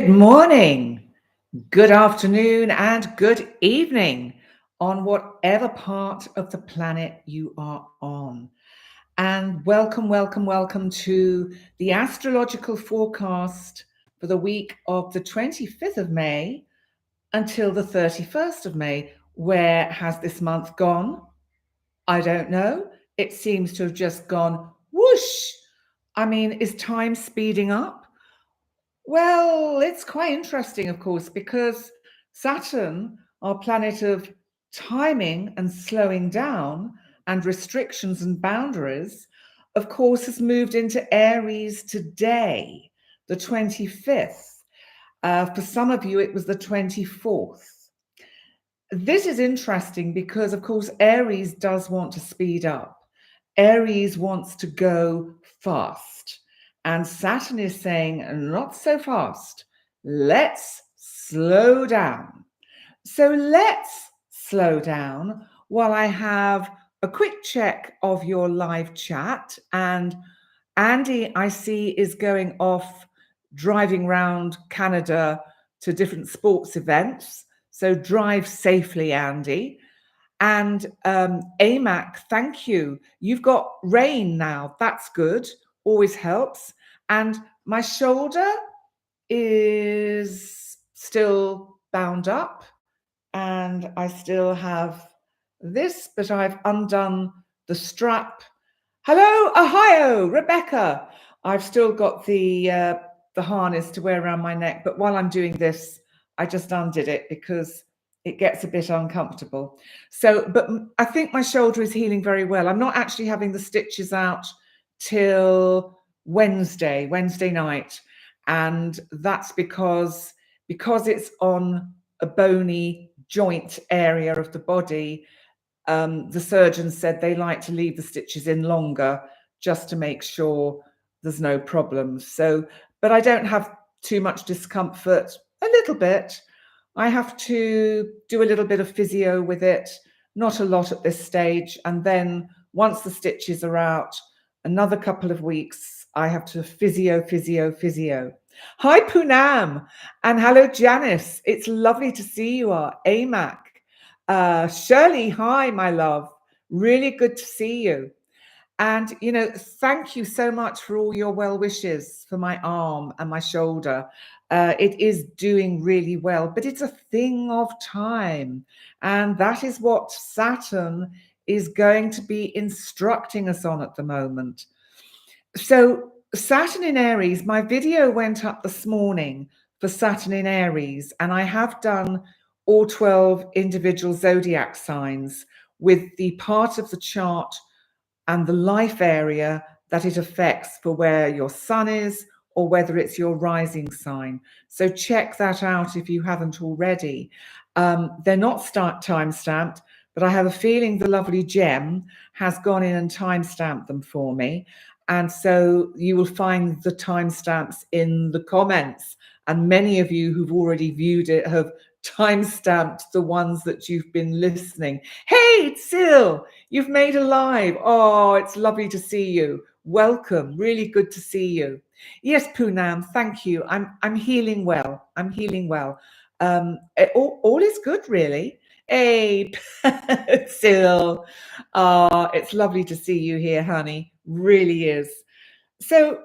Good morning, good afternoon, and good evening on whatever part of the planet you are on. And welcome to the astrological forecast for the week of the 25th of May until the 31st of May. Where has this month gone? I don't know. It seems to have just gone whoosh. I mean, is time speeding up? Well, it's quite interesting, of course, because Saturn, our planet of timing and slowing down and restrictions and boundaries, of course, has moved into Aries today, the 25th. For some of you, it was the 24th. This is interesting because, of course, Aries does want to speed up. Aries wants to go fast. And Saturn is saying, not so fast. Let's slow down. So let's slow down while I have a quick check of your live chat. And Andy, I see, is going off driving around Canada to different sports events. So drive safely, Andy. And AMAC, thank you. You've got rain now. That's good. Always helps. And my shoulder is still bound up. And I still have this, but I've undone the strap. Hello, Ohio, Rebecca. I've still got the harness to wear around my neck. But while I'm doing this, I just undid it because it gets a bit uncomfortable. So, but I think my shoulder is healing very well. I'm not actually having the stitches out till Wednesday night. And that's because it's on a bony joint area of the body. The surgeons said they like to leave the stitches in longer just to make sure there's no problems. So, but I don't have too much discomfort, a little bit. I have to do a little bit of physio with it, not a lot at this stage. And then once the stitches are out, another couple of weeks, I have to physio. Hi, Poonam. And hello, Janice. It's lovely to see you all. AMAC. Shirley, hi, my love. Really good to see you. And, you know, thank you so much for all your well wishes for my arm and my shoulder. It is doing really well, but it's a thing of time. And that is what Saturn is going to be instructing us on at the moment. So Saturn in Aries, my video went up this morning for Saturn in Aries, and I have done all 12 individual zodiac signs with the part of the chart and the life area that it affects for where your sun is or whether it's your rising sign. So check that out if you haven't already. They're not time-stamped, but I have a feeling the lovely Gem has gone in and time-stamped them for me. And so you will find the timestamps in the comments. And many of you who've already viewed it have time-stamped the ones that you've been listening. Hey, Sil, you've made a live. Oh, it's lovely to see you. Welcome. Really good to see you. Yes, Poonam, thank you. I'm healing well. I'm healing well. All is good, really. Hey, Sil. It's lovely to see you here, honey. Really is. So,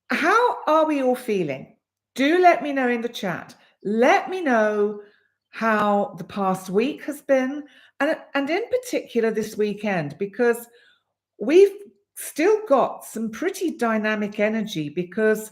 how are we all feeling? Do let me know in the chat. Let me know how the past week has been, and in particular this weekend, because we've still got some pretty dynamic energy because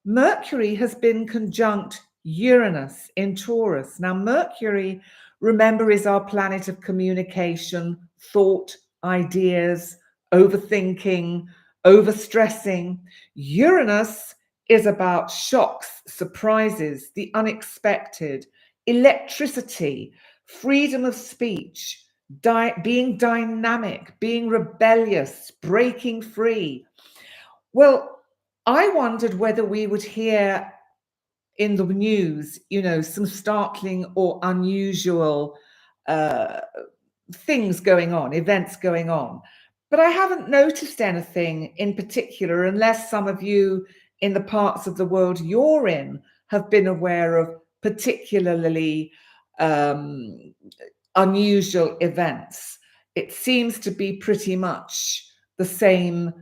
Mercury has been conjunct Uranus in Taurus. Now, Mercury, remember, is our planet of communication, thought, ideas, overthinking, overstressing. Uranus is about shocks, surprises, the unexpected, electricity, freedom of speech, being dynamic, being rebellious, breaking free. Well, I wondered whether we would hear in the news, you know, some startling or unusual things going on, events going on. But I haven't noticed anything in particular, unless some of you in the parts of the world you're in have been aware of particularly unusual events. It seems to be pretty much the same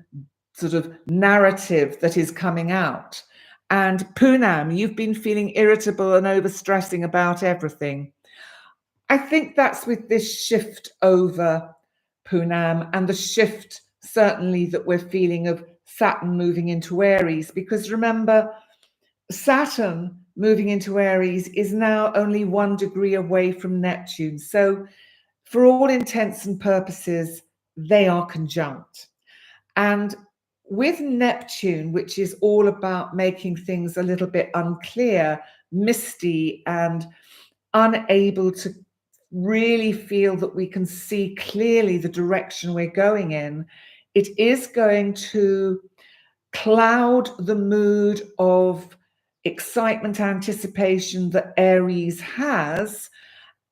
sort of narrative that is coming out. And Poonam, you've been feeling irritable and overstressing about everything. I think that's with this shift over, Poonam, and the shift certainly that we're feeling of Saturn moving into Aries, because remember, Saturn moving into Aries is now only 1 degree away from Neptune. So for all intents and purposes, they are conjunct. And with Neptune, which is all about making things a little bit unclear, misty, and unable to really feel that we can see clearly the direction we're going in, it is going to cloud the mood of excitement, anticipation that Aries has,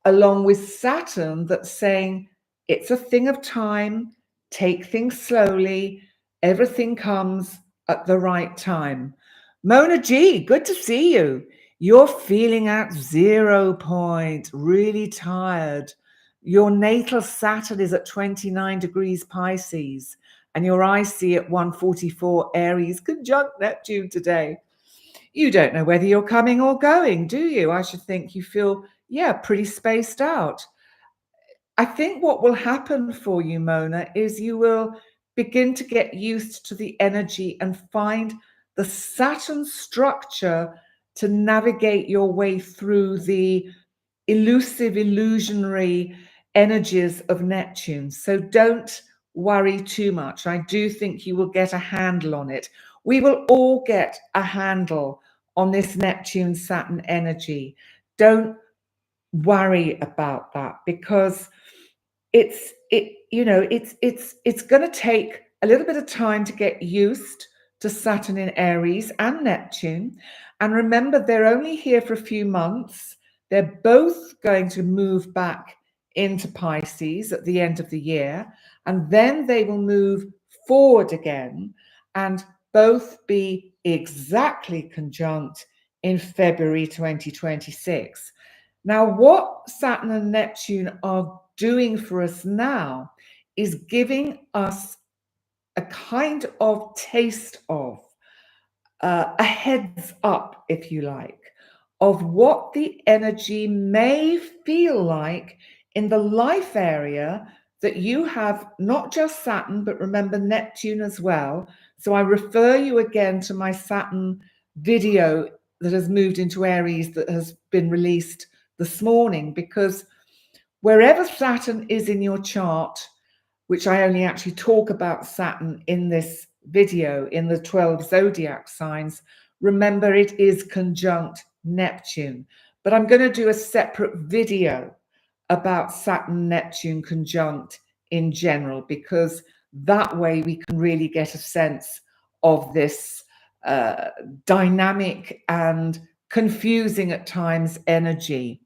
along with Saturn that's saying it's a thing of time, take things slowly, everything comes at the right time. Mona G, good to see you. You're feeling at 0 point, really tired. Your natal Saturn is at 29 degrees Pisces, and your IC at 144 Aries, conjunct Neptune today. You don't know whether you're coming or going, do you? I should think you feel, pretty spaced out. I think what will happen for you, Mona, is you will begin to get used to the energy and find the Saturn structure to navigate your way through the elusive, illusionary energies of Neptune. So don't worry too much. I do think you will get a handle on it. We will all get a handle on this Neptune Saturn energy. Don't worry about that, because it's going to take a little bit of time to get used to Saturn in Aries and Neptune. And remember, they're only here for a few months. They're both going to move back into Pisces at the end of the year, and then they will move forward again and both be exactly conjunct in February 2026. Now, what Saturn and Neptune are doing for us now is giving us a kind of taste of, a heads up, if you like, of what the energy may feel like in the life area that you have, not just Saturn, but remember Neptune as well. So I refer you again to my Saturn video that has moved into Aries that has been released this morning, because wherever Saturn is in your chart, which I only actually talk about Saturn in this video in the 12 zodiac signs, remember it is conjunct Neptune. But I'm going to do a separate video about Saturn Neptune conjunct in general, because that way we can really get a sense of this dynamic and confusing at times energy.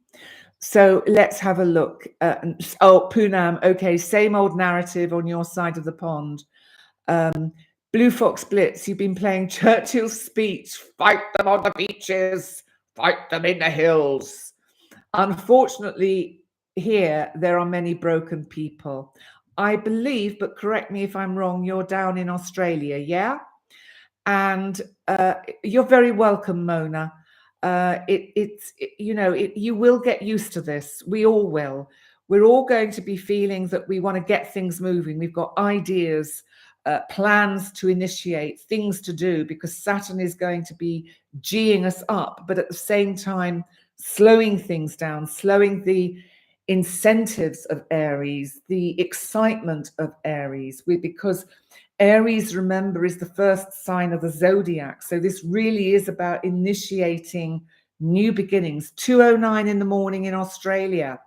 So let's have a look. Poonam, okay, same old narrative on your side of the pond. Blue Fox Blitz, you've been playing Churchill's speech, fight them on the beaches, fight them in the hills. Unfortunately, here there are many broken people. I believe, but correct me if I'm wrong, you're down in Australia, yeah? And you're very welcome, Mona. You will get used to this. We all will. We're all going to be feeling that we want to get things moving. We've got ideas, plans to initiate, things to do, because Saturn is going to be G'ing us up, but at the same time, slowing things down, slowing the incentives of Aries, the excitement of Aries, because Aries, remember, is the first sign of the zodiac. So this really is about initiating new beginnings. 2:09 in the morning in Australia.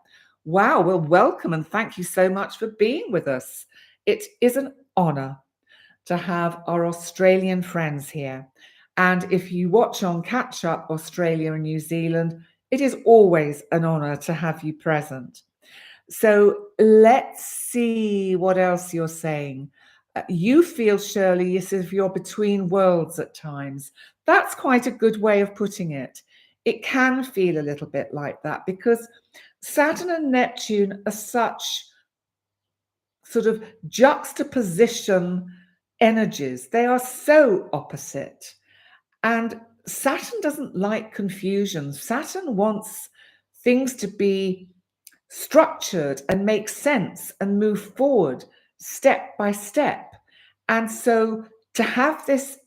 Wow, well, welcome and thank you so much for being with us. It is an honor to have our Australian friends here. And if you watch on Catch Up Australia and New Zealand, it is always an honor to have you present. So let's see what else you're saying. You feel, Shirley, as if you're between worlds at times. That's quite a good way of putting it. it can feel a little bit like that because Saturn and Neptune are such sort of juxtaposition energies. They are so opposite. And Saturn doesn't like confusion. Saturn wants things to be structured and make sense and move forward step by step. And so to have this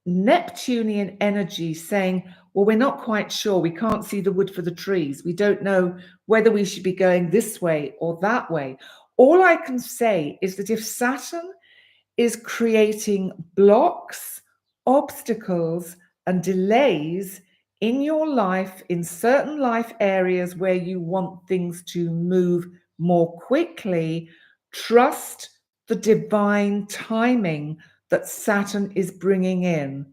Neptunian energy saying, well, we're not quite sure, we can't see the wood for the trees, we don't know whether we should be going this way or that way. All I can say is that if Saturn is creating blocks, obstacles, and delays in your life, in certain life areas where you want things to move more quickly, trust the divine timing that Saturn is bringing in.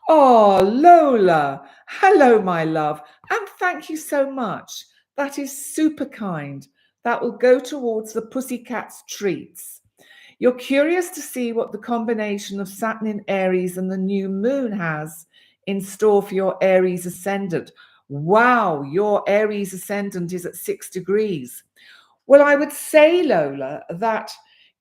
Oh, Lola, hello, my love, and thank you so much. That is super kind. That will go towards the pussycat's treats. You're curious to see what the combination of Saturn in Aries and the new moon has in store for your Aries ascendant. Wow, your Aries ascendant is at 6 degrees. Well, I would say, Lola, that,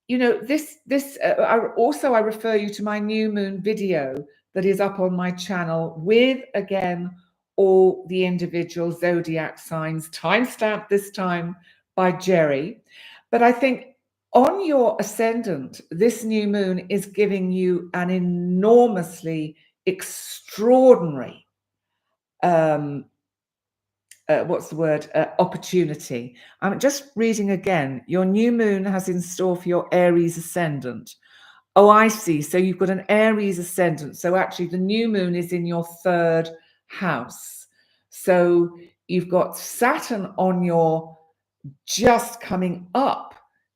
you know, I refer you to my new moon video that is up on my channel with, again, all the individual zodiac signs, timestamped this time by Jerry. But I think on your ascendant, this new moon is giving you an enormously extraordinary opportunity. I'm just reading again. Your new moon has in store for your Aries ascendant. Oh, I see. So you've got an Aries ascendant. So actually the new moon is in your third house. So you've got Saturn on your, just coming up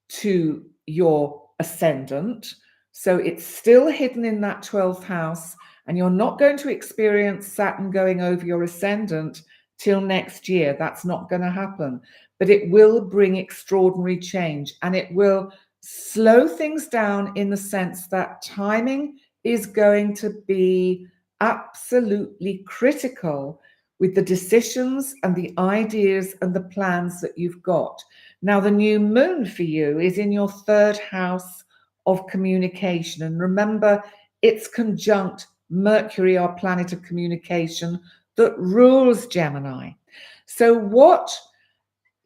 to your ascendant. So it's still hidden in that 12th house, and you're not going to experience Saturn going over your ascendant till next year. That's not going to happen, but it will bring extraordinary change, and it will slow things down in the sense that timing is going to be absolutely critical with the decisions and the ideas and the plans that you've got. Now, the new moon for you is in your third house of communication. And remember, it's conjunct Mercury, our planet of communication, that rules Gemini. So what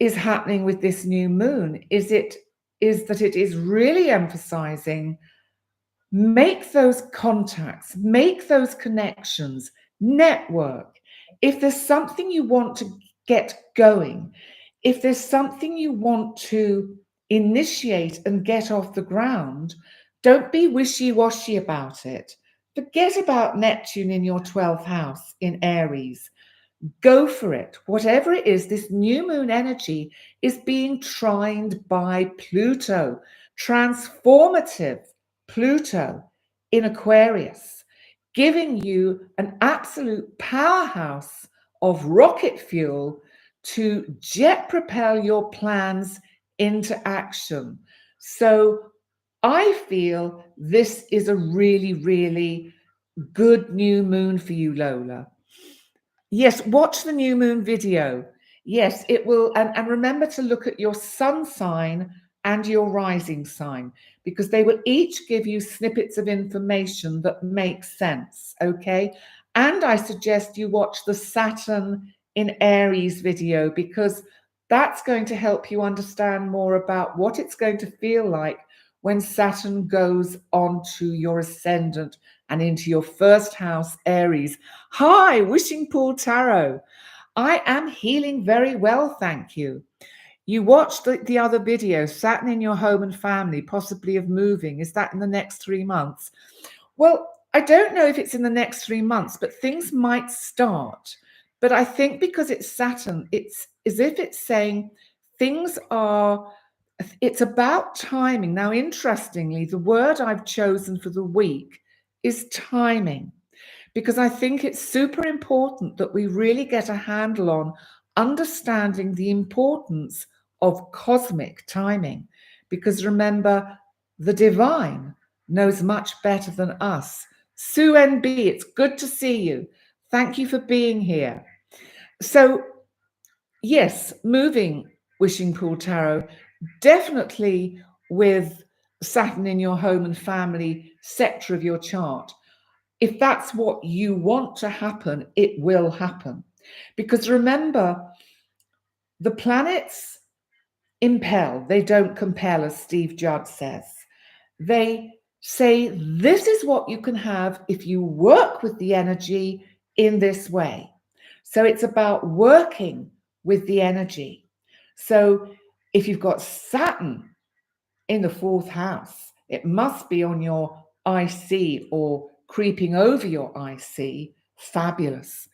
is happening with this new moon is that it is really emphasizing, make those contacts, make those connections, network. If there's something you want to get going, if there's something you want to initiate and get off the ground, don't be wishy-washy about it. Forget about Neptune in your 12th house in Aries. Go for it. Whatever it is, this new moon energy is being trined by Pluto, transformative Pluto in Aquarius, giving you an absolute powerhouse of rocket fuel to jet propel your plans into action. So I feel this is a really, really good new moon for you, Lola. Yes, watch the new moon video. Yes, it will. And remember to look at your sun sign and your rising sign, because they will each give you snippets of information that make sense. Okay. And I suggest you watch the Saturn in Aries video, because that's going to help you understand more about what it's going to feel like when Saturn goes on to your ascendant and into your first house, Aries. Hi, Wishing Pool Tarot. I am healing very well, thank you. You watched the other video, Saturn in your home and family, possibly of moving. Is that in the next 3 months? Well, I don't know if it's in the next 3 months, but things might start. But I think because it's Saturn, it's as if it's saying things are, it's about timing. Now, interestingly, the word I've chosen for the week is timing, because I think it's super important that we really get a handle on understanding the importance of cosmic timing. Because remember, the divine knows much better than us. Sue NB, it's good to see you. Thank you for being here. So, yes, moving wishing pool tarot, definitely with Saturn in your home and family sector of your chart. If that's what you want to happen, it will happen. Because remember, the planets impel, they don't compel, as Steve Judd says. They say this is what you can have if you work with the energy in this way. So it's about working with the energy. So if you've got Saturn in the fourth house, it must be on your IC or creeping over your IC. Fabulous.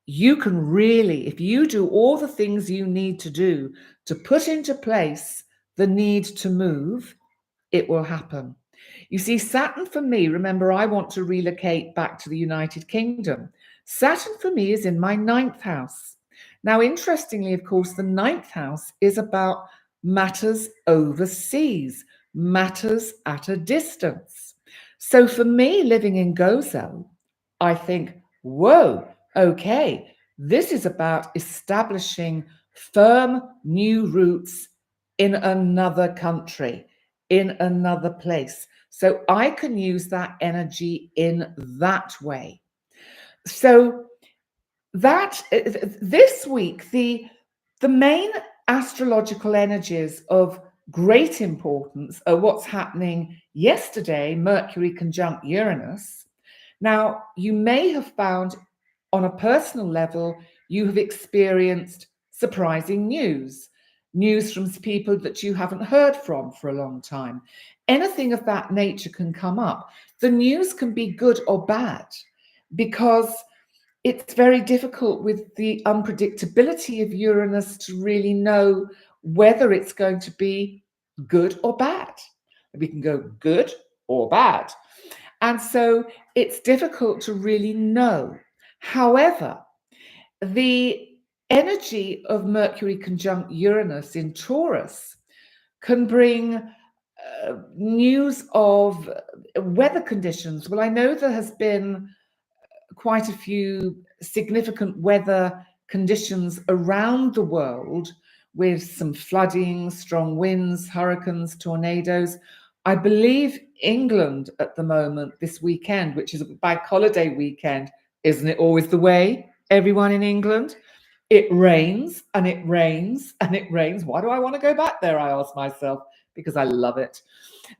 You can really, if you do all the things you need to do to put into place the need to move, it will happen. You see, Saturn for me, remember, I want to relocate back to the United Kingdom. Saturn for me is in my ninth house. Now, interestingly, of course, the ninth house is about matters overseas, matters at a distance. So for me, living in Gozo, I think, whoa, okay, this is about establishing firm new roots in another country, in another place. So I can use that energy in that way. So that this week, the main astrological energies of great importance are what's happening yesterday, Mercury conjunct Uranus. Now, you may have found on a personal level, you have experienced surprising news from people that you haven't heard from for a long time. Anything of that nature can come up. The news can be good or bad because it's very difficult with the unpredictability of Uranus to really know whether it's going to be good or bad. We can go good or bad. And so it's difficult to really know. However, the energy of Mercury conjunct Uranus in Taurus can bring news of weather conditions. Well, I know there has been quite a few significant weather conditions around the world with some flooding, strong winds, hurricanes, tornadoes. I believe England at the moment, this weekend, which is a bank holiday weekend, isn't it always the way, everyone in England? It rains and it rains and it rains. Why do I want to go back there? I ask myself, because I love it.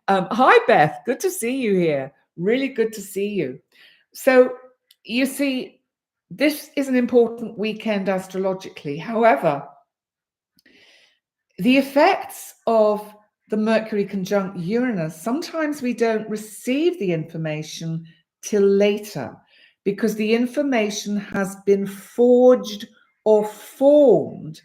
Hi, Beth. Good to see you here. Really good to see you. So you see, this is an important weekend astrologically. However, the effects of the Mercury conjunct Uranus, sometimes we don't receive the information till later because the information has been forged or formed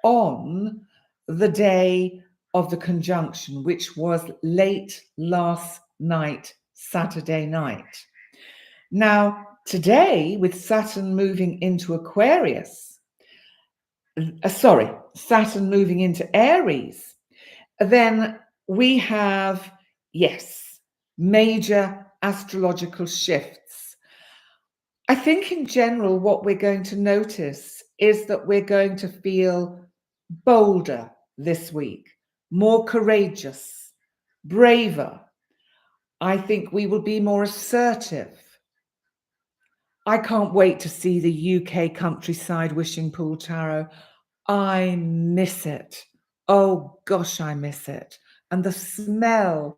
on the day of the conjunction, which was late last night, Saturday night. Now, today, with Saturn moving into Aquarius, Saturn moving into Aries, then we have, yes, major astrological shifts. I think in general, what we're going to notice is that we're going to feel bolder this week, more courageous, braver. I think we will be more assertive. I can't wait to see the UK countryside wishing pool tarot. I miss it. Oh gosh, I miss it. And the smell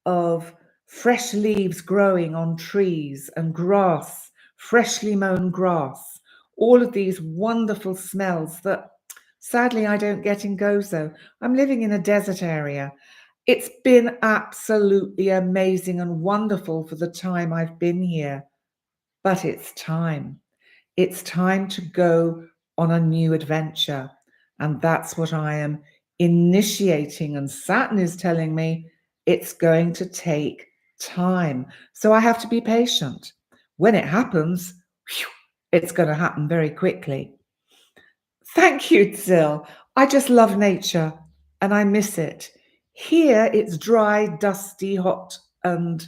of fresh leaves growing on trees and grass, freshly mown grass, all of these wonderful smells that sadly I don't get in Gozo. I'm living in a desert area. It's been absolutely amazing and wonderful for the time I've been here. But it's time. It's time to go on a new adventure. And that's what I am initiating. And Saturn is telling me it's going to take time. So I have to be patient. When it happens, it's going to happen very quickly. Thank you, Tzil. I just love nature and I miss it. Here it's dry, dusty, hot, and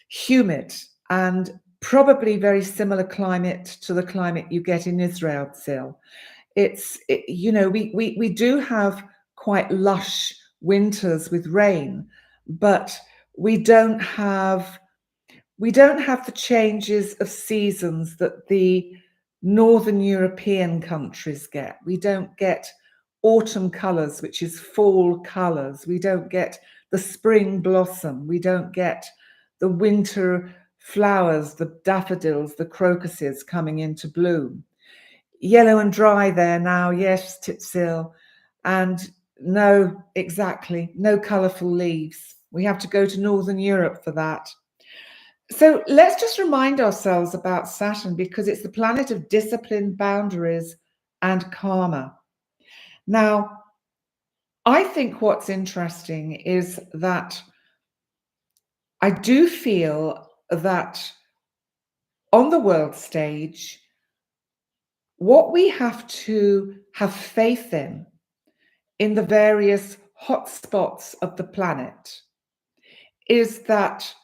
humid. And probably very similar climate to the climate you get in Israel still. We do have quite lush winters with rain, but we don't have the changes of seasons that the Northern European countries get. We don't get autumn colours, which is fall colours. We don't get the spring blossom. We don't get the winter flowers, the daffodils, the crocuses coming into bloom. Yellow and dry there now, yes, Titsil. And no, exactly, no colourful leaves. We have to go to Northern Europe for that. So let's just remind ourselves about Saturn, because it's the planet of discipline, boundaries, and karma. Now, I think what's interesting is that I do feel that on the world stage, what we have to have faith in the various hotspots of the planet, is that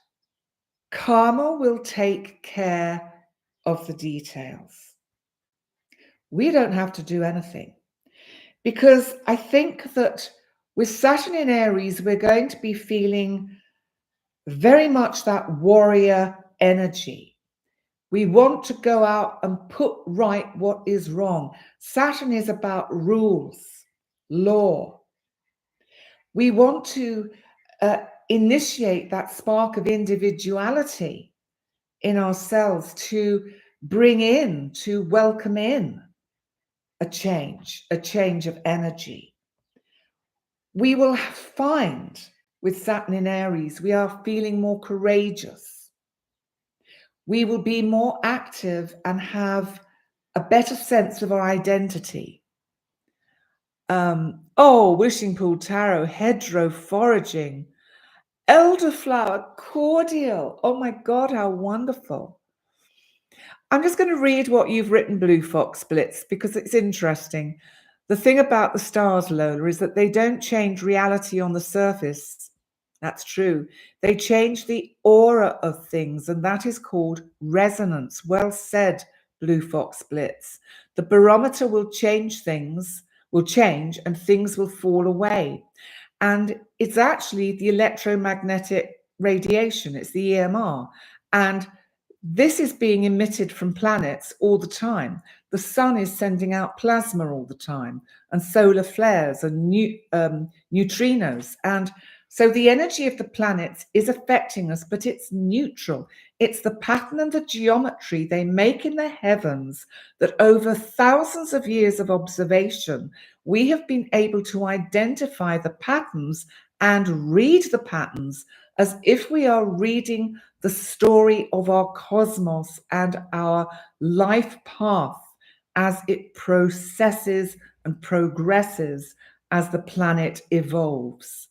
karma will take care of the details. We don't have to do anything, because I think that with Saturn in Aries, we're going to be feeling very much that warrior energy. We want to go out and put right what is wrong. Saturn is about rules, law. We want to initiate that spark of individuality in ourselves, to bring in, to welcome in a change of energy. We will find with Saturn in Aries, we are feeling more courageous. We will be more active and have a better sense of our identity. Wishing Pool Tarot, hedgerow foraging, elderflower cordial. Oh my God, how wonderful. I'm just going to read what you've written, Blue Fox Blitz, because it's interesting. The thing about the stars, Lola, is that they don't change reality on the surface. That's true. They change the aura of things, and that is called resonance. Well said, Blue Fox Blitz. The barometer will change, and things will fall away. And it's actually the electromagnetic radiation, it's the EMR. And this is being emitted from planets all the time. The sun is sending out plasma all the time, and solar flares and neutrinos. And so the energy of the planets is affecting us, but it's neutral. It's the pattern and the geometry they make in the heavens that over thousands of years of observation, we have been able to identify the patterns and read the patterns as if we are reading the story of our cosmos and our life path as it processes and progresses as the planet evolves.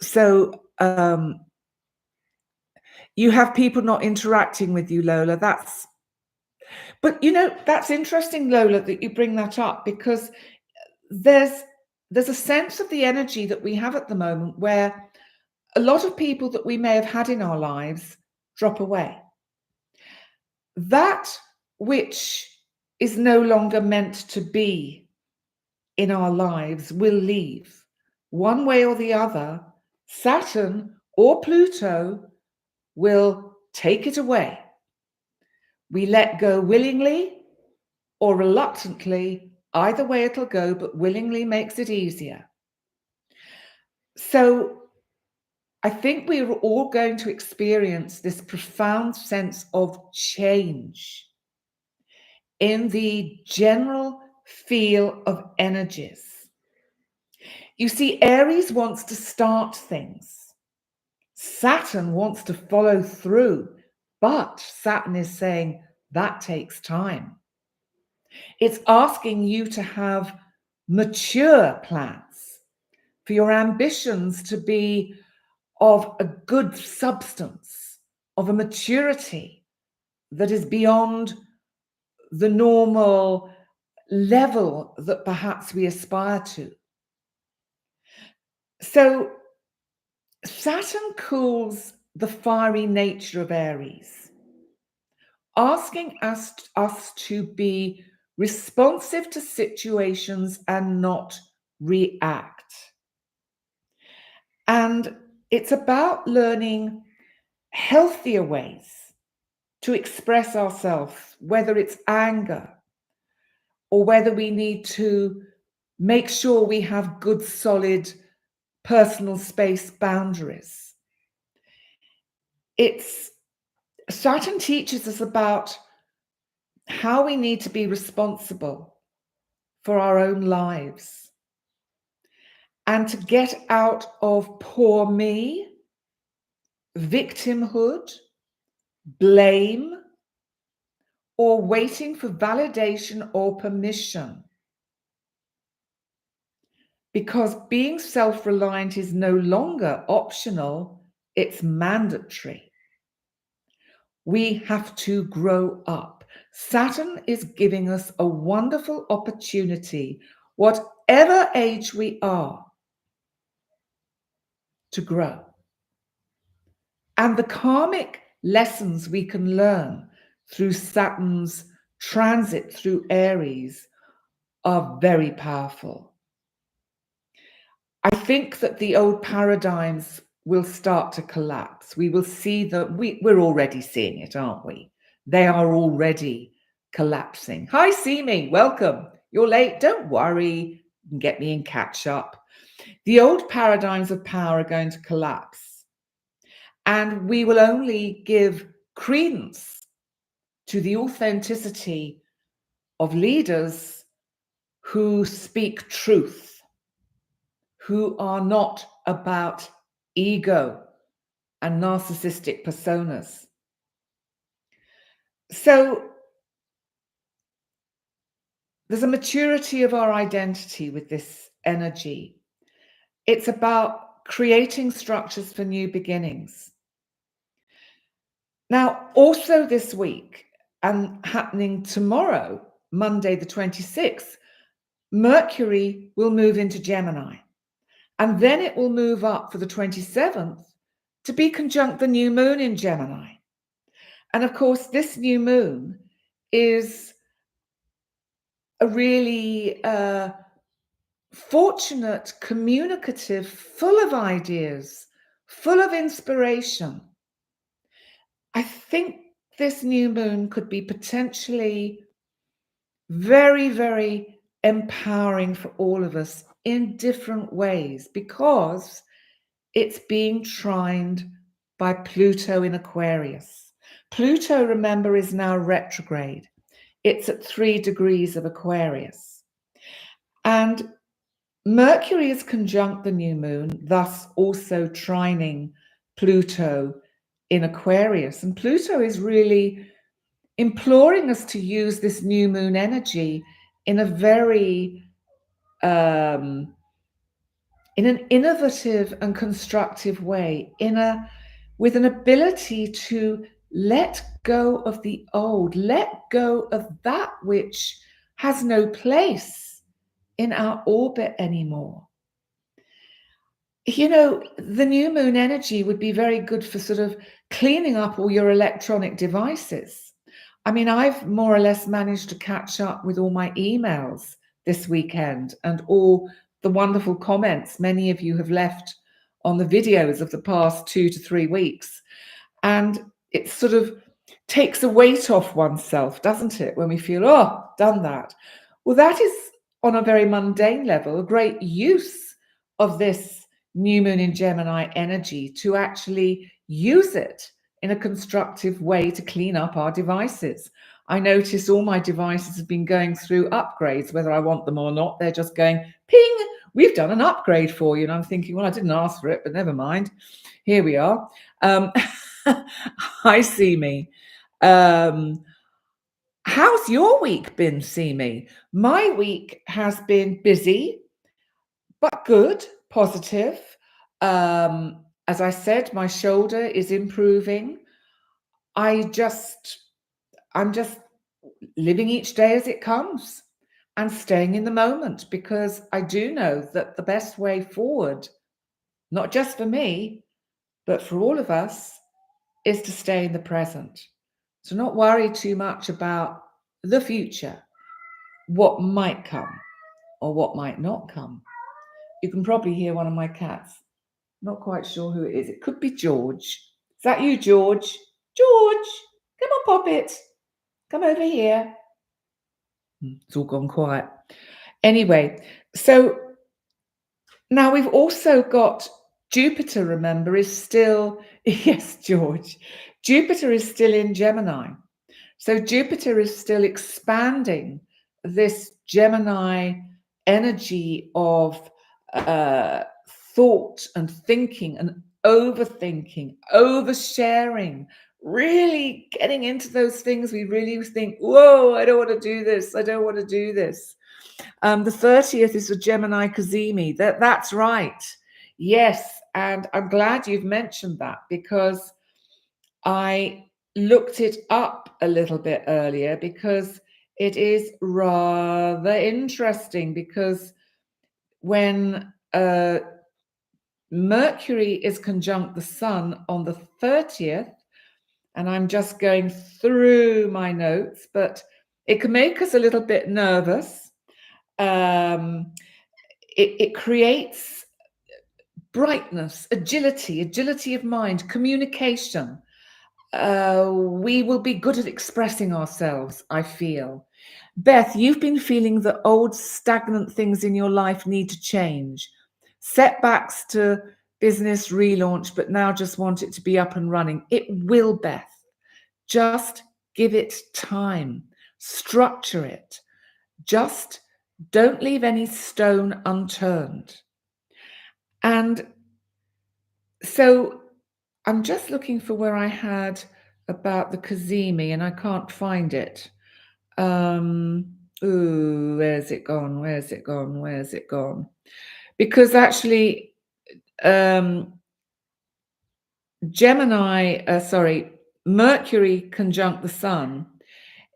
So you have people not interacting with you, Lola. But that's interesting, Lola, that you bring that up, because there's a sense of the energy that we have at the moment where a lot of people that we may have had in our lives drop away. That which is no longer meant to be in our lives will leave. One way or the other, Saturn or Pluto will take it away. We let go willingly or reluctantly. Either way it'll go, but willingly makes it easier. So I think we're all going to experience this profound sense of change in the general feel of energies. You see, Aries wants to start things. Saturn wants to follow through, but Saturn is saying that takes time. It's asking you to have mature plans, for your ambitions to be of a good substance, of a maturity that is beyond the normal level that perhaps we aspire to. So Saturn cools the fiery nature of Aries. asking us to be responsive to situations and not react. And it's about learning healthier ways to express ourselves, whether it's anger or whether we need to make sure we have good, solid personal space boundaries. Saturn teaches us about how we need to be responsible for our own lives and to get out of poor me, victimhood, blame, or waiting for validation or permission. Because being self-reliant is no longer optional, it's mandatory. We have to grow up. Saturn is giving us a wonderful opportunity, whatever age we are, to grow. And the karmic lessons we can learn through Saturn's transit through Aries are very powerful. I think that the old paradigms will start to collapse. We will see that we're already seeing it, aren't we? They are already collapsing. Hi, Simi, welcome. You're late. Don't worry. You can get me in catch up. The old paradigms of power are going to collapse. And we will only give credence to the authenticity of leaders who speak truth, who are not about ego and narcissistic personas. So there's a maturity of our identity with this energy. It's about creating structures for new beginnings. Now, also this week, and happening tomorrow, Monday the 26th, Mercury will move into Gemini. And then it will move up for the 27th to be conjunct the new moon in Gemini. And of course, this new moon is a really fortunate, communicative, full of ideas, full of inspiration. I think this new moon could be potentially very, very empowering for all of us in different ways, because it's being trined by Pluto in Aquarius. Pluto, remember, is now retrograde. It's at 3 degrees of Aquarius. And Mercury is conjunct the new moon, thus also trining Pluto in Aquarius. And Pluto is really imploring us to use this new moon energy in a very in an innovative and constructive way, with an ability to let go of the old, let go of that which has no place in our orbit anymore. You know, the new moon energy would be very good for sort of cleaning up all your electronic devices. I mean, I've more or less managed to catch up with all my emails this weekend and all the wonderful comments many of you have left on the videos of the past 2 to 3 weeks. And it sort of takes a weight off oneself, doesn't it, when we feel, oh, done that. Well, that is, on a very mundane level, a great use of this new moon in Gemini energy to actually use it in a constructive way to clean up our devices. I notice all my devices have been going through upgrades, whether I want them or not. They're just going, ping, we've done an upgrade for you. And I'm thinking, well, I didn't ask for it, but never mind. Here we are. Hi, Simi. How's your week been, Simi? My week has been busy, but good, positive. As I said, my shoulder is improving. I'm just living each day as it comes and staying in the moment, because I do know that the best way forward, not just for me, but for all of us, is to stay in the present. So not worry too much about the future, what might come or what might not come. You can probably hear one of my cats. Not quite sure who it is. It could be George. Is that you, George? George, come on, Poppet. Come over here. It's all gone quiet. Anyway, so now we've also got Jupiter, remember, is still, yes, George, Jupiter is still in Gemini. So Jupiter is still expanding this Gemini energy of thought and thinking and overthinking, oversharing, really getting into those things we really think, whoa, I don't want to do this. I don't want to do this. The 30th is a Gemini Cazimi. That's right. Yes. And I'm glad you've mentioned that, because I looked it up a little bit earlier, because it is rather interesting, because when Mercury is conjunct the Sun on the 30th, and I'm just going through my notes, but it can make us a little bit nervous. It creates brightness, agility of mind, communication. We will be good at expressing ourselves, I feel. Beth, you've been feeling that old stagnant things in your life need to change. Setbacks to business relaunch, but now just want it to be up and running. It will, Beth. Just give it time. Structure it. Just don't leave any stone unturned. And so I'm just looking for where I had about the Cazimi, and I can't find it. Where's it gone? Where's it gone? Where's it gone? Because actually, Mercury conjunct the Sun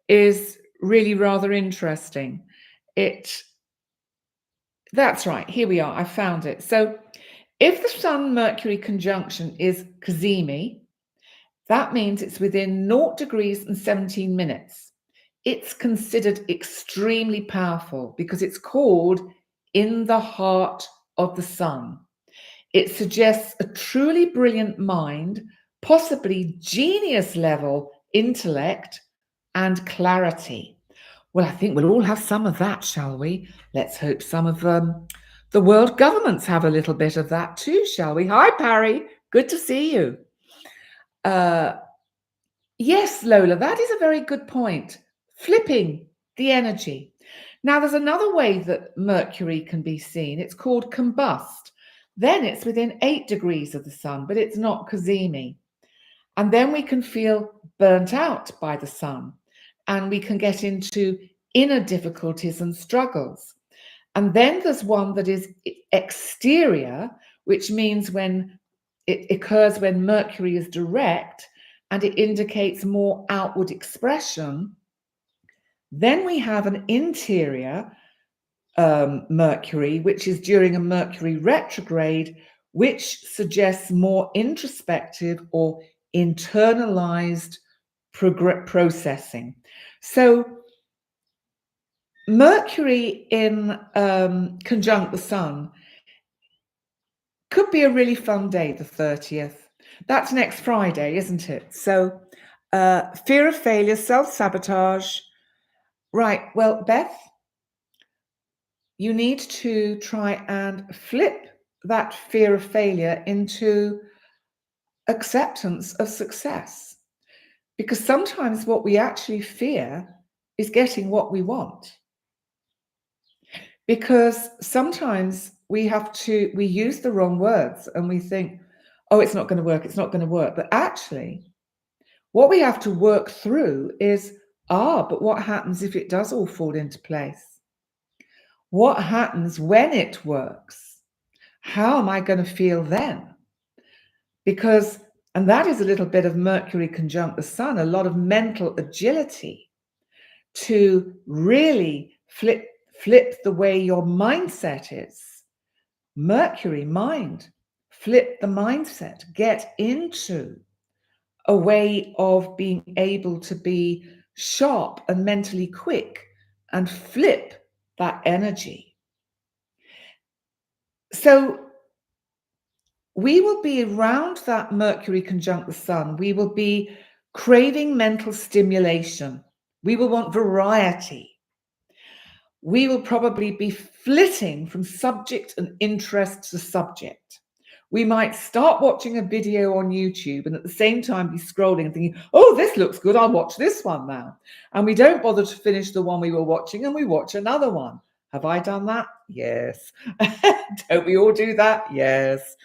is really rather interesting. That's right, here we are, I found it. So if the Sun-Mercury conjunction is Cazimi, that means it's within 0 degrees and 17 minutes. It's considered extremely powerful because it's called in the heart of the Sun. It suggests a truly brilliant mind, possibly genius level intellect and clarity. Well, I think we'll all have some of that, shall we? Let's hope some of the world governments have a little bit of that too, shall we? Hi, Parry. Good to see you. Yes, Lola, that is a very good point. Flipping the energy. Now, there's another way that Mercury can be seen. It's called combust. Then it's within 8 degrees of the Sun, but it's not Cazimi. And then we can feel burnt out by the Sun, and we can get into inner difficulties and struggles. And then there's one that is exterior, which means when it occurs when Mercury is direct and it indicates more outward expression. Then we have an interior Mercury, which is during a Mercury retrograde, which suggests more introspective or internalized processing. So Mercury in conjunct the Sun could be a really fun day, the 30th. That's next Friday, isn't it? So fear of failure, self-sabotage. Right, well, Beth, you need to try and flip that fear of failure into acceptance of success. Because sometimes what we actually fear is getting what we want. Because sometimes we use the wrong words and we think, oh, it's not going to work, it's not going to work. But actually, what we have to work through is, but what happens if it does all fall into place? What happens when it works? How am I going to feel then? Because, and that is a little bit of Mercury conjunct the Sun, a lot of mental agility to really flip the way your mindset is. Mercury, mind, flip the mindset, get into a way of being able to be sharp and mentally quick and flip that energy. So we will be around that Mercury conjunct the Sun. We will be craving mental stimulation. We will want variety. We will probably be flitting from subject and interest to subject. We might start watching a video on YouTube and at the same time be scrolling and thinking, oh, this looks good, I'll watch this one now. And we don't bother to finish the one we were watching and we watch another one. Have I done that? Yes. Don't we all do that? Yes.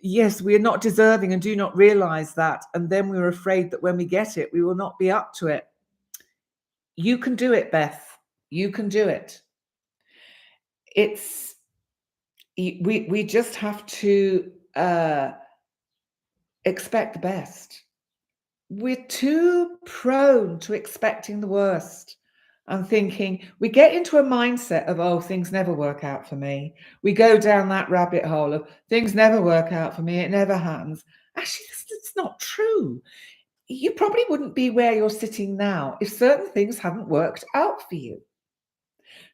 Yes, we are not deserving and do not realize that. And then we're afraid that when we get it, we will not be up to it. You can do it, Beth. You can do it. We just have to expect the best. We're too prone to expecting the worst and thinking, we get into a mindset of, oh, things never work out for me. We go down that rabbit hole of things never work out for me. It never happens. Actually, that's not true. You probably wouldn't be where you're sitting now if certain things hadn't worked out for you.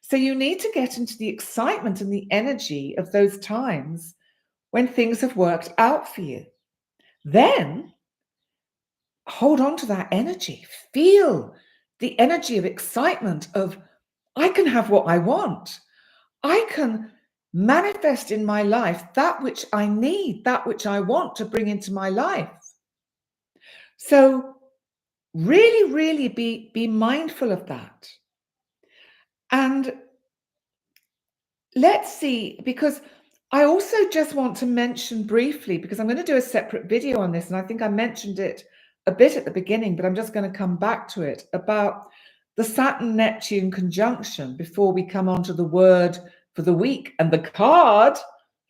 So you need to get into the excitement and the energy of those times when things have worked out for you. Then hold on to that energy. Feel the energy of excitement of, I can have what I want. I can manifest in my life that which I need, that which I want to bring into my life. So really, really be mindful of that. And let's see, because I also just want to mention briefly, because I'm going to do a separate video on this, and I think I mentioned it a bit at the beginning, but I'm just going to come back to it, about the Saturn-Neptune conjunction before we come on to the word for the week and the card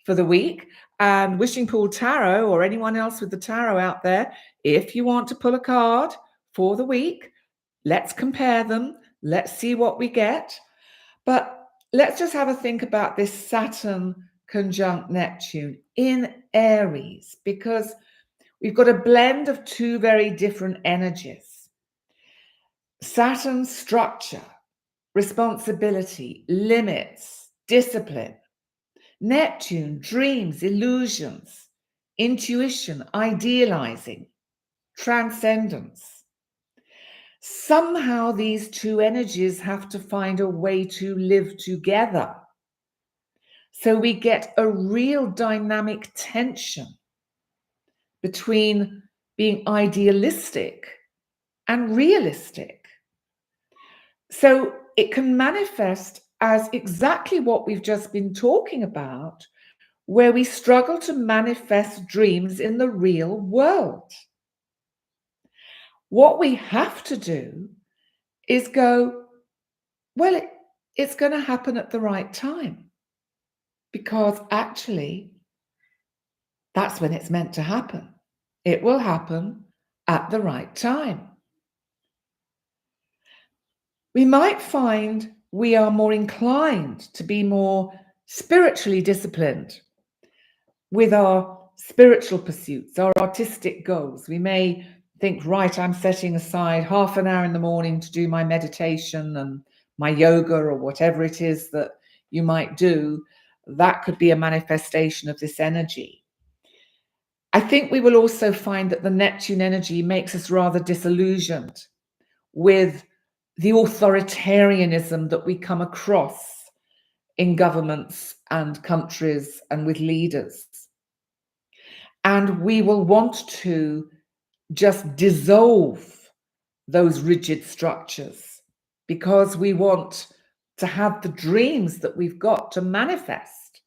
for the week. And Wishing Pool Tarot, or anyone else with the tarot out there, if you want to pull a card for the week, let's compare them. Let's see what we get. But let's just have a think about this Saturn conjunct Neptune in Aries, because we've got a blend of two very different energies. Saturn, structure, responsibility, limits, discipline. Neptune, dreams, illusions, intuition, idealizing, transcendence. Somehow these two energies have to find a way to live together. So we get a real dynamic tension between being idealistic and realistic. So it can manifest as exactly what we've just been talking about, where we struggle to manifest dreams in the real world. What we have to do is go, well, it's going to happen at the right time, because actually that's when it's meant to happen. It will happen at the right time. We might find we are more inclined to be more spiritually disciplined with our spiritual pursuits, our artistic goals. We may think, right, I'm setting aside half an hour in the morning to do my meditation and my yoga or whatever it is that you might do. That could be a manifestation of this energy. I think we will also find that the Neptune energy makes us rather disillusioned with the authoritarianism that we come across in governments and countries and with leaders. And we will want to just dissolve those rigid structures because we want to have the dreams that we've got to manifest.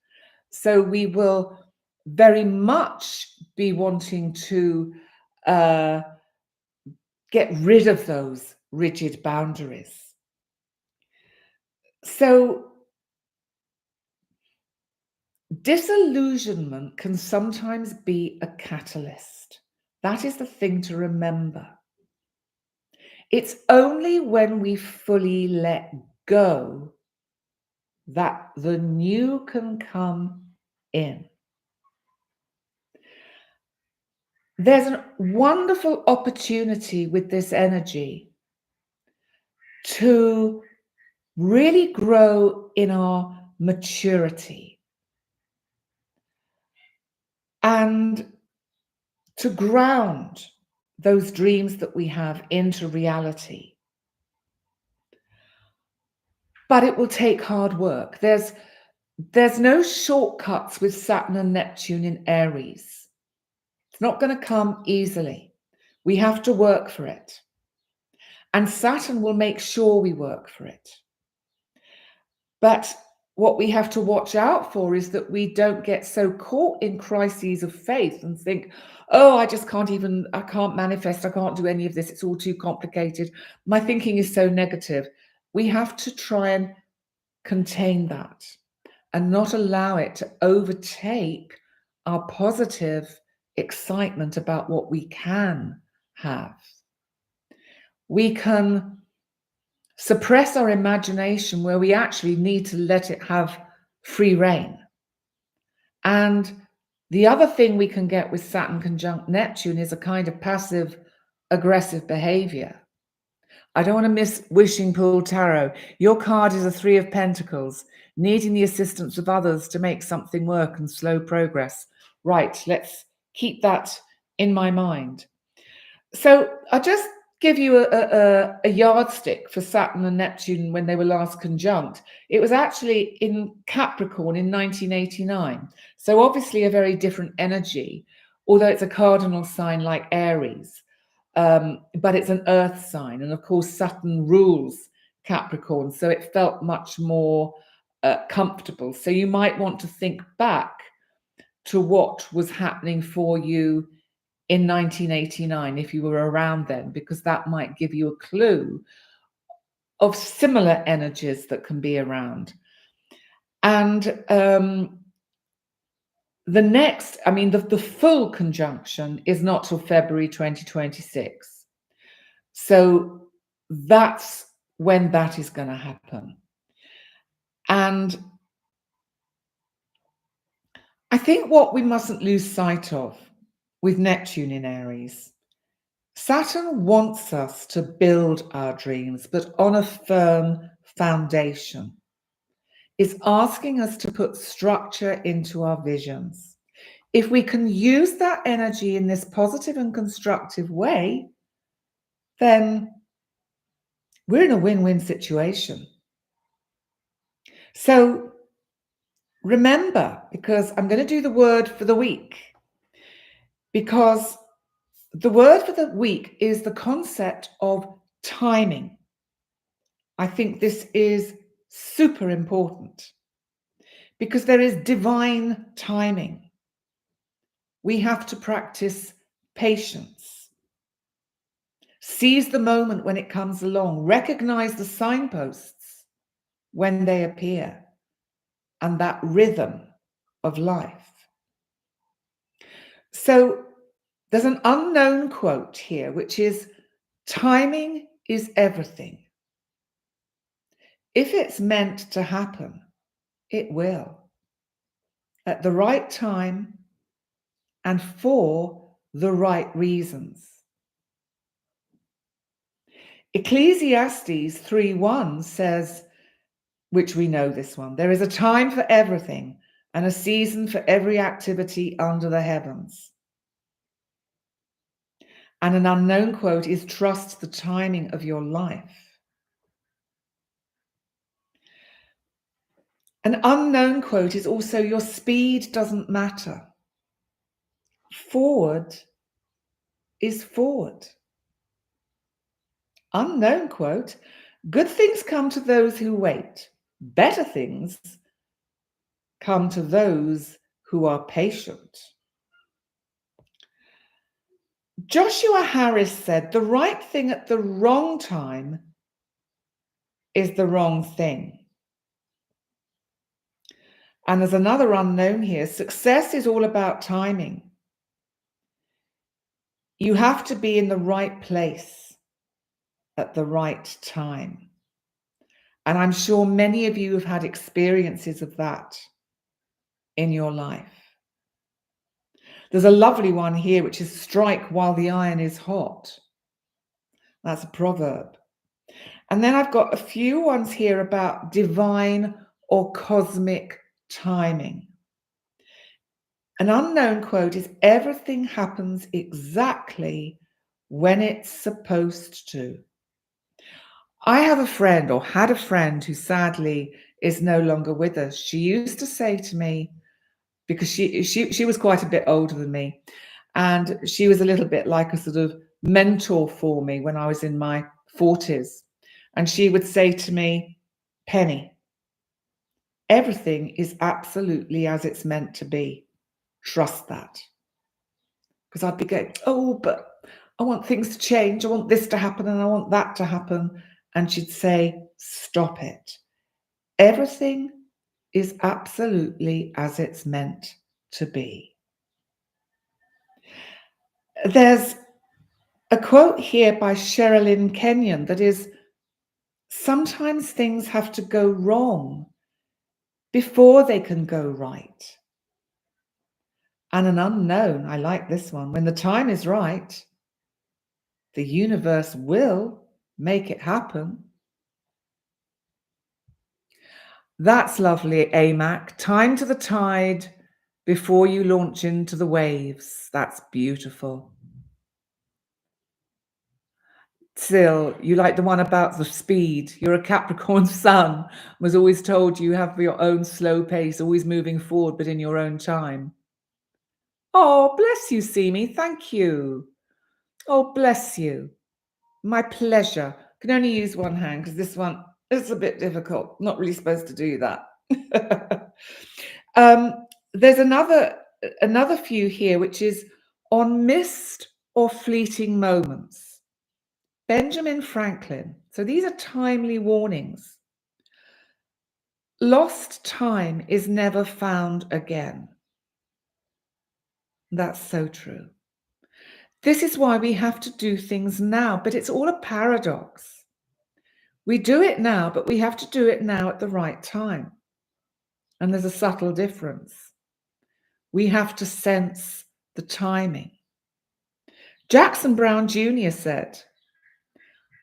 So we will very much be wanting to get rid of those rigid boundaries. So disillusionment can sometimes be a catalyst. That is the thing to remember. It's only when we fully let go that the new can come in. there's a wonderful opportunity with this energy to really grow in our maturity and to ground those dreams that we have into reality. But it will take hard work. There's no shortcuts with Saturn and Neptune in Aries. It's not going to come easily. We have to work for it. And Saturn will make sure we work for it. But what we have to watch out for is that we don't get so caught in crises of faith and think, oh, I can't manifest, I can't do any of this, it's all too complicated. My thinking is so negative. We have to try and contain that and not allow it to overtake our positive excitement about what we can have. We can suppress our imagination where we actually need to let it have free rein. And the other thing we can get with Saturn conjunct Neptune is a kind of passive aggressive behavior. I don't want to miss Wishing Pool Tarot. Your card is a 3 of Pentacles, needing the assistance of others to make something work and slow progress. Right, let's keep that in my mind. So I'll just give you a yardstick for Saturn and Neptune when they were last conjunct. It was actually in Capricorn in 1989. So obviously a very different energy, although it's a cardinal sign like Aries. But it's an earth sign. And of course, Saturn rules Capricorn. So it felt much more comfortable. So you might want to think back to what was happening for you in 1989, if you were around then, because that might give you a clue of similar energies that can be around. And the full conjunction is not till February 2026. So that's when that is going to happen. And I think what we mustn't lose sight of with Neptune in Aries, Saturn wants us to build our dreams, but on a firm foundation. It's asking us to put structure into our visions. If we can use that energy in this positive and constructive way, then we're in a win-win situation. So remember, because I'm going to do the word for the week, because the word for the week is the concept of timing. I think this is super important because there is divine timing. We have to practice patience. Seize the moment when it comes along. Recognize the signposts when they appear and that rhythm of life. So there's an unknown quote here, which is, timing is everything. If it's meant to happen, it will. At the right time and for the right reasons. Ecclesiastes 3:1 says, which we know this one, there is a time for everything and a season for every activity under the heavens. And an unknown quote is, trust the timing of your life. An unknown quote is also, your speed doesn't matter. Forward is forward. Unknown quote, good things come to those who wait. Better things come to those who are patient. Joshua Harris said, the right thing at the wrong time is the wrong thing. And there's another unknown here. Success is all about timing. You have to be in the right place at the right time. And I'm sure many of you have had experiences of that in your life. There's a lovely one here, which is strike while the iron is hot. That's a proverb. And then I've got a few ones here about divine or cosmic timing. An unknown quote is, everything happens exactly when it's supposed to. I have a friend, or had a friend, who sadly is no longer with us. She used to say to me, because she was quite a bit older than me, and she was a little bit like a sort of mentor for me when I was in my 40s. And she would say to me, Penny, everything is absolutely as it's meant to be. Trust that. Because I'd be going, oh, but I want things to change. I want this to happen and I want that to happen. And she'd say, stop it. Everything is absolutely as it's meant to be. There's a quote here by Sherilyn Kenyon that is, sometimes things have to go wrong before they can go right. And an unknown, I like this one, when the time is right, the universe will make it happen. That's lovely, AMAC. Time to the tide before you launch into the waves. That's beautiful. Still, you like the one about the speed. You're a Capricorn sun. Was always told you have your own slow pace, always moving forward, but in your own time. Oh, bless you, Simi. Thank you. Oh, bless you. My pleasure. Can only use one hand because this one is a bit difficult. Not really supposed to do that. There's another few here, which is on missed or fleeting moments. Benjamin Franklin. So these are timely warnings. Lost time is never found again. That's so true. This is why we have to do things now, but it's all a paradox. We do it now, but we have to do it now at the right time. And there's a subtle difference. We have to sense the timing. Jackson Brown Jr. said,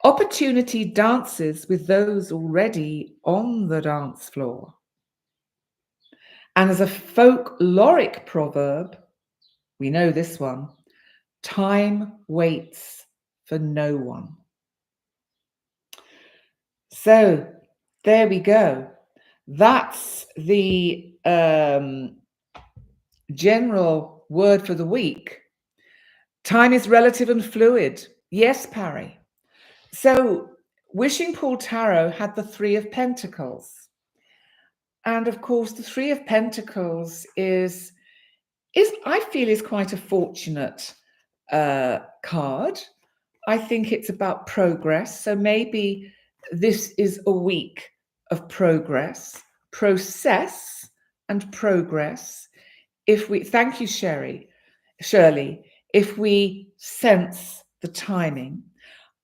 opportunity dances with those already on the dance floor. And as a folkloric proverb, we know this one, time waits for no one. So there we go. That's the general word for the week. Time is relative and fluid. Yes, Parry. So Wishing Pool Tarot had the Three of Pentacles. And of course, the Three of Pentacles is I feel is quite a fortunate card. I think it's about progress. So maybe this is a week of progress, process and progress. Thank you, Shirley, if we sense the timing.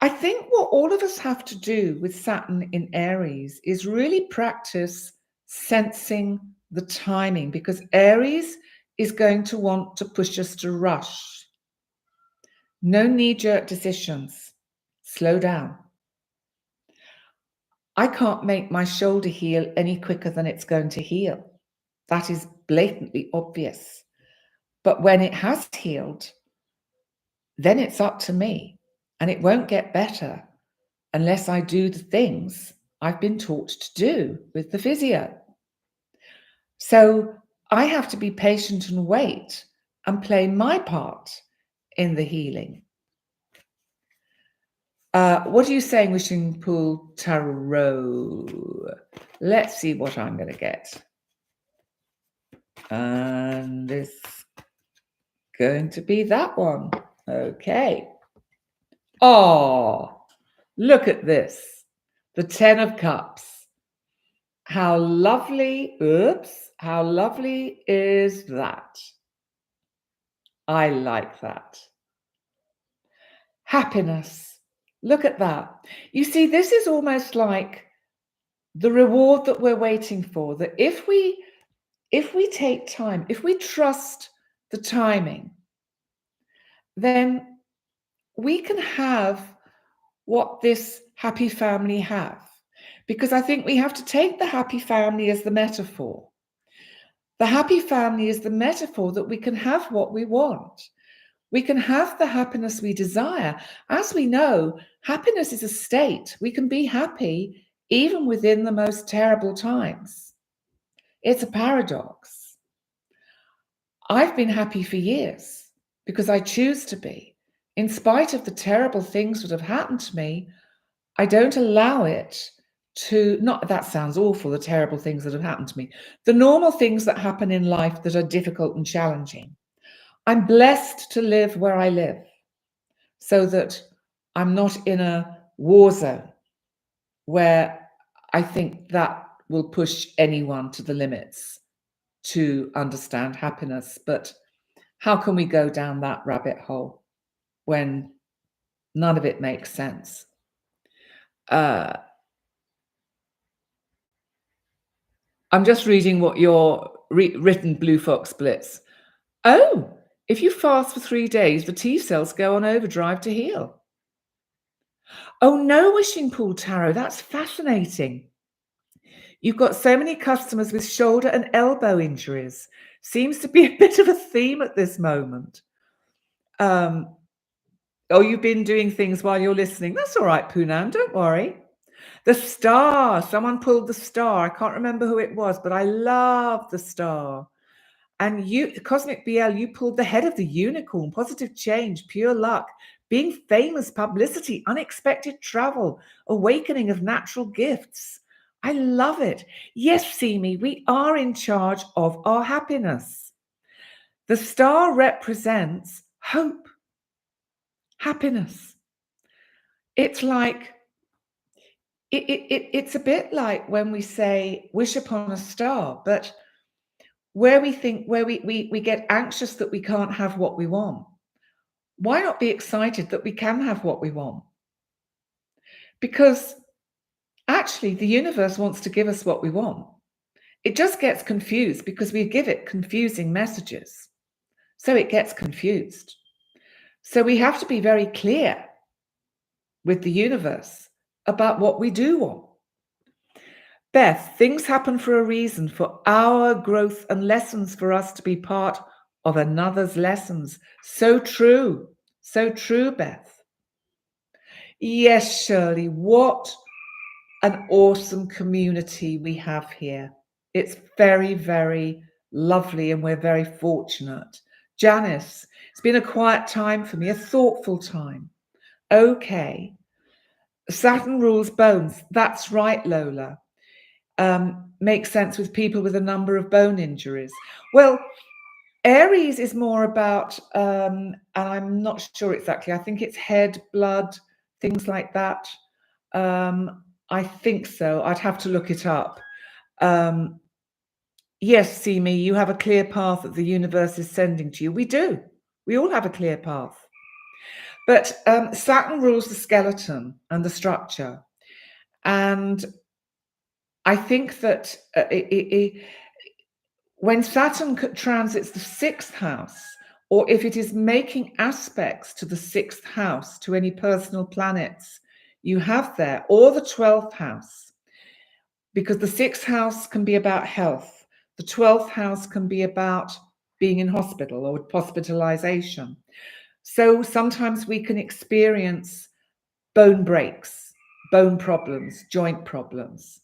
I think what all of us have to do with Saturn in Aries is really practice sensing the timing, because Aries is going to want to push us to rush. No knee-jerk decisions. Slow down. I can't make my shoulder heal any quicker than it's going to heal. That is blatantly obvious. But when it has healed, then it's up to me. And it won't get better unless I do the things I've been taught to do with the physio. So I have to be patient and wait and play my part in the healing. What are you saying, Wishing Pool Tarot? Let's see what I'm going to get. And it's going to be that one. Okay. Oh, look at this. The 10 of Cups. How lovely, how lovely is that? I like that. Happiness. Look at that. You see, this is almost like the reward that we're waiting for, that if we take time, if we trust the timing, then we can have what this happy family have. Because I think we have to take the happy family as the metaphor. The happy family is the metaphor that we can have what we want. We can have the happiness we desire. As we know, happiness is a state. We can be happy even within the most terrible times. It's a paradox. I've been happy for years because I choose to be. In spite of the terrible things that have happened to me, I don't allow it to, not that sounds awful, the terrible things that have happened to me, the normal things that happen in life that are difficult and challenging. I'm blessed to live where I live so that I'm not in a war zone where I think that will push anyone to the limits to understand happiness. But how can we go down that rabbit hole when none of it makes sense? I'm just reading what your written Blue Fox Blitz. Oh, if you fast for 3 days, the T cells go on overdrive to heal. Oh, no, Wishing Pool Tarot. That's fascinating. You've got so many customers with shoulder and elbow injuries. Seems to be a bit of a theme at this moment. Oh, you've been doing things while you're listening. That's all right, Poonam. Don't worry. The star. Someone pulled the star. I can't remember who it was, but I love the star. And you, Cosmic BL, you pulled the head of the unicorn, positive change, pure luck, being famous, publicity, unexpected travel, awakening of natural gifts. I love it. Yes, Simi, we are in charge of our happiness. The star represents hope, happiness. It's like, it's a bit like when we say wish upon a star, but where we think, where we get anxious that we can't have what we want, why not be excited that we can have what we want? Because actually, the universe wants to give us what we want. It just gets confused because we give it confusing messages. So it gets confused. So we have to be very clear with the universe about what we do want. Beth, things happen for a reason, for our growth and lessons, for us to be part of another's lessons. So true. So true, Beth. Yes, Shirley, what an awesome community we have here. It's very, very lovely and we're very fortunate. Janice, it's been a quiet time for me, a thoughtful time. Okay. Saturn rules bones. That's right, Lola. Makes sense with people with a number of bone injuries. Well, Aries is more about, and I'm not sure exactly, I think it's head, blood, things like that. I think so. I'd have to look it up. Yes, Simi, you have a clear path that the universe is sending to you. We do. We all have a clear path. But Saturn rules the skeleton and the structure. And I think that when Saturn transits the 6th house, or if it is making aspects to the 6th house, to any personal planets you have there, or the 12th house, because the 6th house can be about health, the 12th house can be about being in hospital or hospitalization. So sometimes we can experience bone breaks, bone problems, joint problems.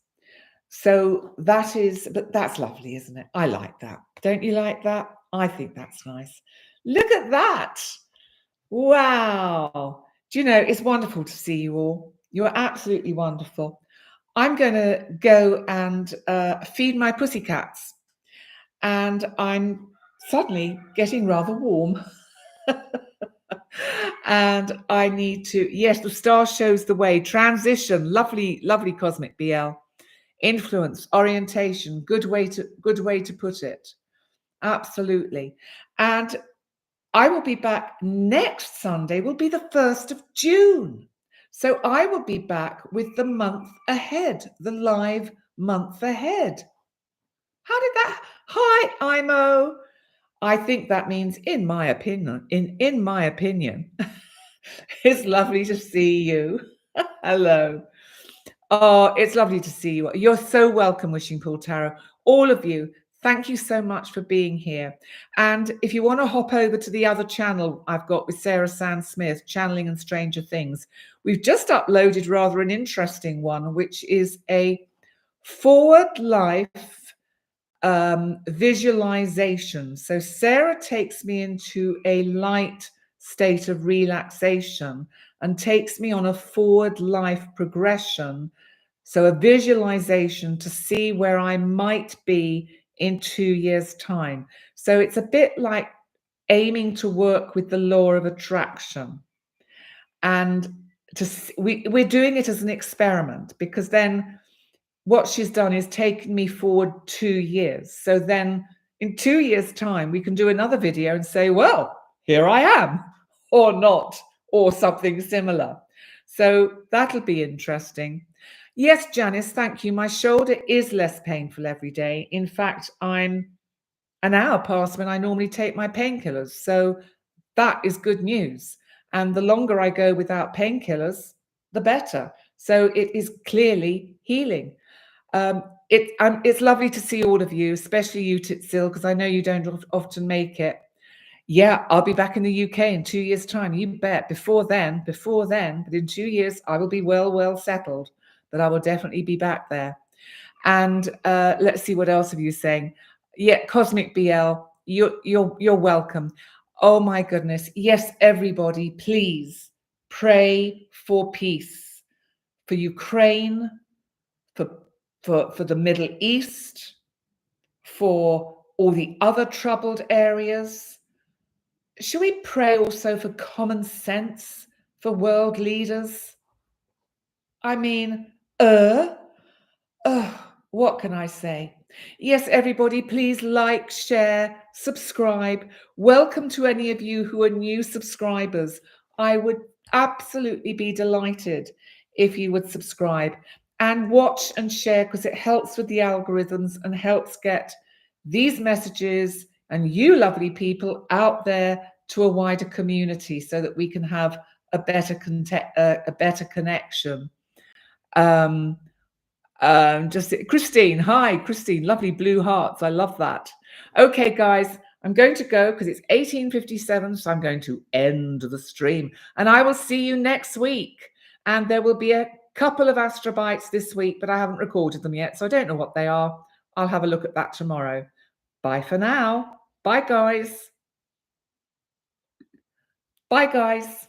So that is, but that's lovely, isn't it? I like that. Don't you like that? I think that's nice. Look at that. Wow. Do you know, it's wonderful to see you all. You're absolutely wonderful. I'm going to go and feed my pussycats. And I'm suddenly getting rather warm. And I need to, yes, the star shows the way. Transition, lovely, lovely Cosmic BL. Influence, orientation, good way to put it. Absolutely. And I will be back next Sunday, will be the 1st of June. So I will be back with the month ahead, the live month ahead. How did that? Hi, Imo. I think that means, in my opinion, in my opinion, it's lovely to see you. Hello. Oh, it's lovely to see you. You're so welcome, Wishing Pool Tarot. All of you, thank you so much for being here. And if you want to hop over to the other channel I've got with Sarah Sands Smith, Channeling and Stranger Things, we've just uploaded rather an interesting one, which is a forward life visualization. So Sarah takes me into a light state of relaxation and takes me on a forward life progression. So a visualization to see where I might be in 2 years' time. So it's a bit like aiming to work with the law of attraction. And we're doing it as an experiment, because then what she's done is taken me forward 2 years. So then in 2 years' time, we can do another video and say, well, here I am, or not, or something similar. So that'll be interesting. Yes, Janice, thank you. My shoulder is less painful every day. In fact, I'm an hour past when I normally take my painkillers. So that is good news. And the longer I go without painkillers, the better. So it is clearly healing. It's lovely to see all of you, especially you, Titsil, because I know you don't often make it. Yeah, I'll be back in the UK in 2 years' time. You bet. Before then, but in 2 years, I will be well settled. But I will definitely be back there. And let's see what else are you saying. Yeah, Cosmic BL, you're welcome. Oh my goodness. Yes, everybody, please pray for peace, for Ukraine, for the Middle East, for all the other troubled areas. Should we pray also for common sense for world leaders? I mean, what can I say? Yes, everybody, please like, share, subscribe. Welcome to any of you who are new subscribers. I would absolutely be delighted if you would subscribe and watch and share, because it helps with the algorithms and helps get these messages and you lovely people out there to a wider community, so that we can have a better connection. Just Christine, hi Christine, lovely blue hearts, I love that. Okay guys, I'm going to go because it's 18:57, so I'm going to end the stream, and I will see you next week. And there will be a couple of Astrobites this week, but I haven't recorded them yet, so I don't know what they are. I'll have a look at that tomorrow. Bye for now. Bye guys. Bye guys.